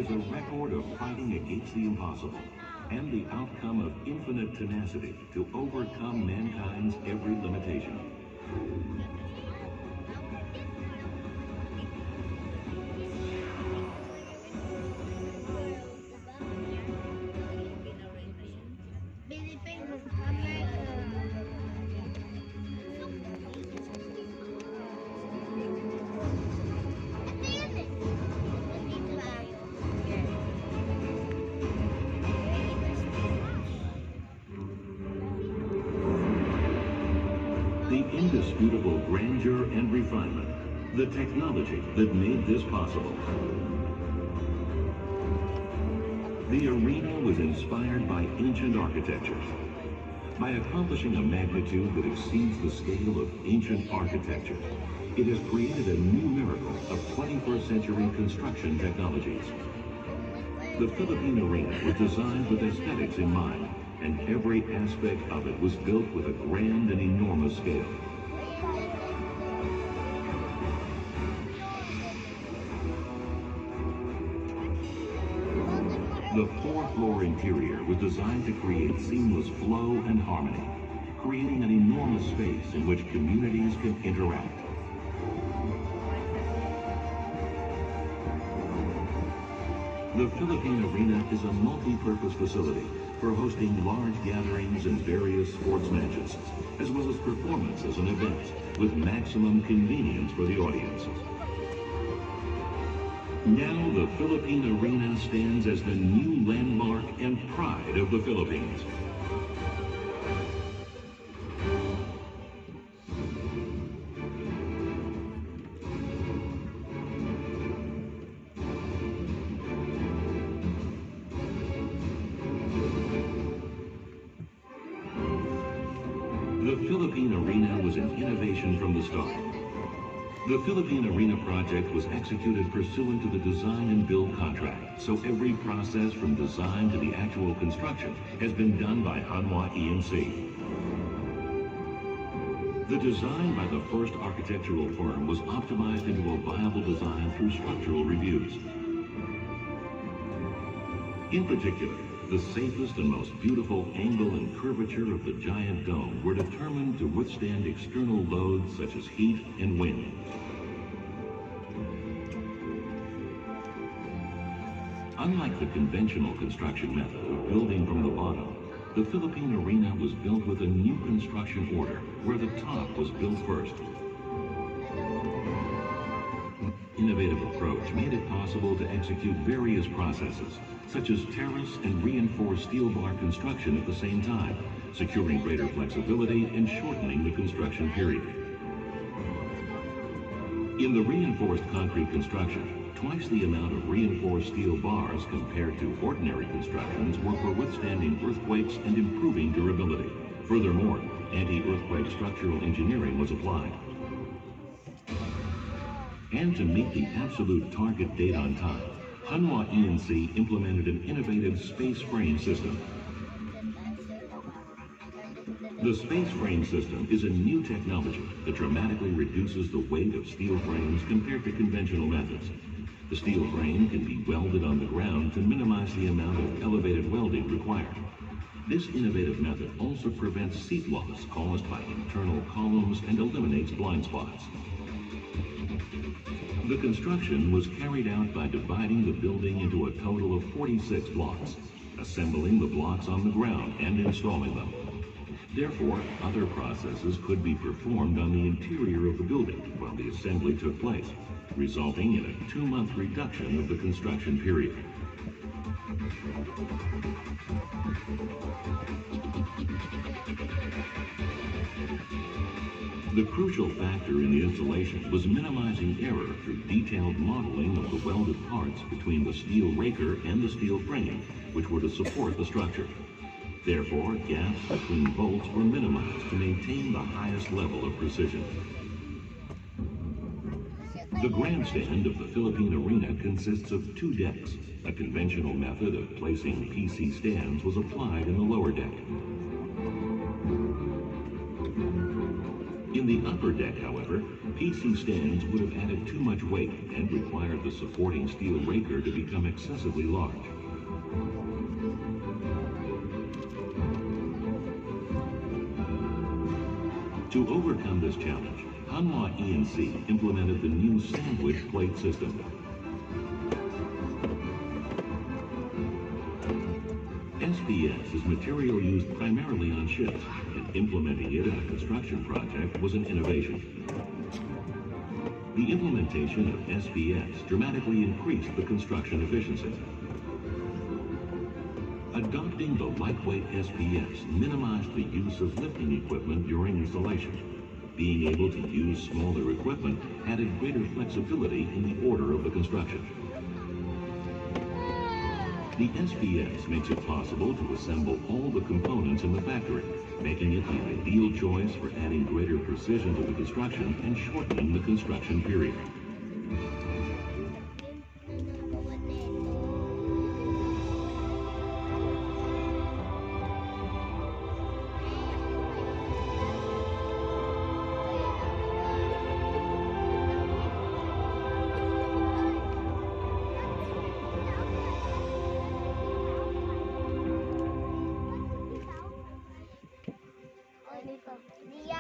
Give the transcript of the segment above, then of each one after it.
is a record of fighting against the impossible and the outcome of infinite tenacity to overcome mankind's every limitation. The indisputable grandeur and refinement, the technology that made this possible. The arena was inspired by ancient architectures. By accomplishing a magnitude that exceeds the scale of ancient architecture, it has created a new miracle of 21st century construction technologies. The Philippine Arena was designed with aesthetics in mind, and every aspect of it was built with a grand and enormous scale. The four-floor interior was designed to create seamless flow and harmony, creating an enormous space in which communities can interact. The Philippine Arena is a multi-purpose facility for hosting large gatherings and various sports matches, as well as performances and events with maximum convenience for the audience. Now the Philippine Arena stands as the new landmark and pride of the Philippines. The Philippine Arena was an innovation from the start. The Philippine Arena project was executed pursuant to the design and build contract, so every process from design to the actual construction has been done by Hanwha E&C. The design by the first architectural firm was optimized into a viable design through structural reviews. In particular, the safest and most beautiful angle and curvature of the giant dome were determined to withstand external loads such as heat and wind. Unlike the conventional construction method of building from the bottom, the Philippine Arena was built with a new construction order where the top was built first. Innovative approach made it possible to execute various processes, such as terrace and reinforced steel bar construction at the same time, securing greater flexibility and shortening the construction period. In the reinforced concrete construction, twice the amount of reinforced steel bars compared to ordinary constructions were for withstanding earthquakes and improving durability. Furthermore, anti-earthquake structural engineering was applied. And to meet the absolute target date on time, Hanwha E&C implemented an innovative space frame system. The space frame system is a new technology that dramatically reduces the weight of steel frames compared to conventional methods. The steel frame can be welded on the ground to minimize the amount of elevated welding required. This innovative method also prevents seat loss caused by internal columns and eliminates blind spots. The construction was carried out by dividing the building into a total of 46 blocks, assembling the blocks on the ground and installing them. Therefore, other processes could be performed on the interior of the building while the assembly took place, resulting in a 2-month reduction of the construction period. The crucial factor in the installation was minimizing error through detailed modeling of the welded parts between the steel raker and the steel frame, which were to support the structure. Therefore, gaps between bolts were minimized to maintain the highest level of precision. The grandstand of the Philippine Arena consists of 2 decks. A conventional method of placing PC stands was applied in the lower deck. In In the upper deck, however, PC stands would have added too much weight and required the supporting steel raker to become excessively large. To overcome this challenge, Hanwha E&C implemented the new sandwich plate system. SPS is material used primarily on ships, and implementing it in a construction project was an innovation. The implementation of SPS dramatically increased the construction efficiency. Adopting the lightweight SPS minimized the use of lifting equipment during installation. Being able to use smaller equipment added greater flexibility in the order of the construction. The SPS makes it possible to assemble all the components in the factory, making it the ideal choice for adding greater precision to the construction and shortening the construction period.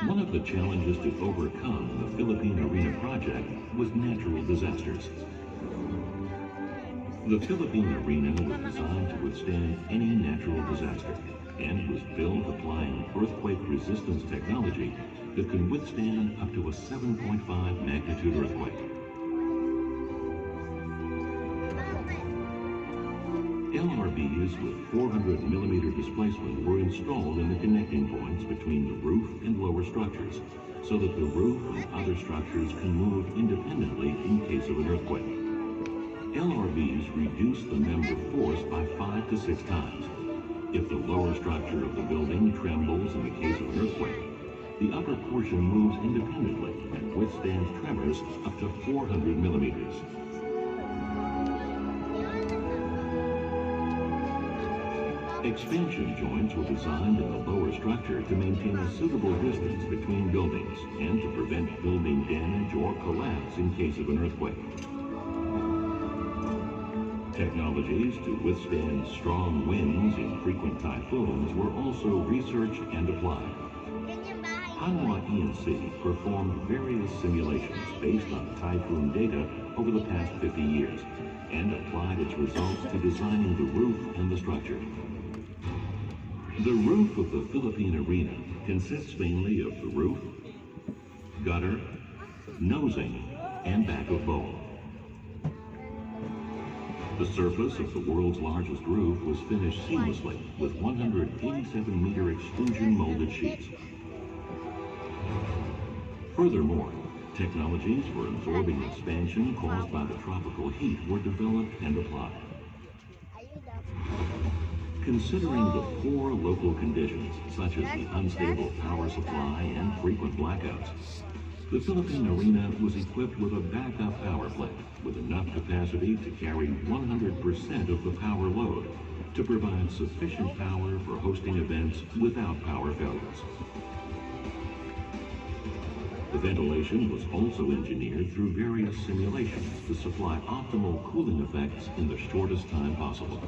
One of the challenges to overcome in the Philippine Arena project was natural disasters. The Philippine Arena was designed to withstand any natural disaster and was built applying earthquake resistance technology that can withstand up to a 7.5 magnitude earthquake. LRBs with 400mm displacement were installed in the connecting points between the roof and lower structures, so that the roof and other structures can move independently in case of an earthquake. LRBs reduce the member force by 5 to 6 times. If the lower structure of the building trembles in the case of an earthquake, the upper portion moves independently and withstands tremors up to 400mm. Expansion joints were designed in the lower structure to maintain a suitable distance between buildings and to prevent building damage or collapse in case of an earthquake. Technologies to withstand strong winds in frequent typhoons were also researched and applied. Hanwha E&C performed various simulations based on typhoon data over the past 50 years and applied its results to designing the roof and the structure. The roof of the Philippine Arena consists mainly of the roof, gutter, nosing, and back of bowl. The surface of the world's largest roof was finished seamlessly with 187-meter extrusion molded sheets. Furthermore, technologies for absorbing expansion caused by the tropical heat were developed and applied. Considering the 4 local conditions, such as the unstable power supply and frequent blackouts, the Philippine Arena was equipped with a backup power plant with enough capacity to carry 100% of the power load to provide sufficient power for hosting events without power failures. The ventilation was also engineered through various simulations to supply optimal cooling effects in the shortest time possible.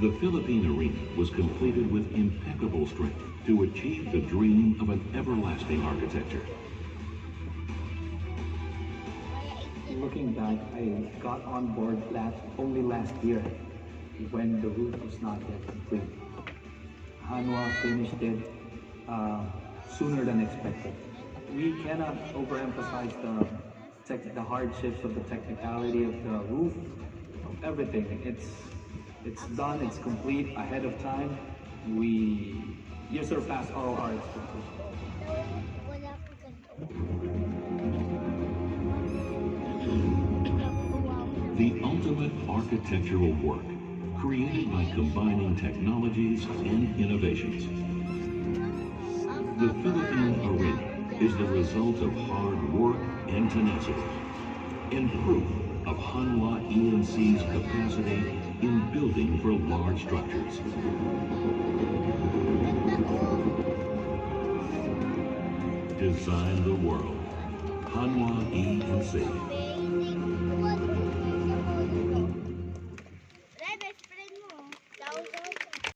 The Philippine Arena was completed with impeccable strength to achieve the dream of an everlasting architecture. Looking back, I got on board only last year when the roof was not yet complete. Hanwha finished it sooner than expected. We cannot overemphasize the hardships of the technicality of the roof, of everything. It's done, it's complete ahead of time. You surpassed all our expectations. The ultimate architectural work, created by combining technologies and innovations. The Philippine Arena is the result of hard work and tenacity, and proof of Hanwha ENC's capacity in building for large structures. Design the world. Hanwha ENC. Ray, best friend mo. Daw, daw.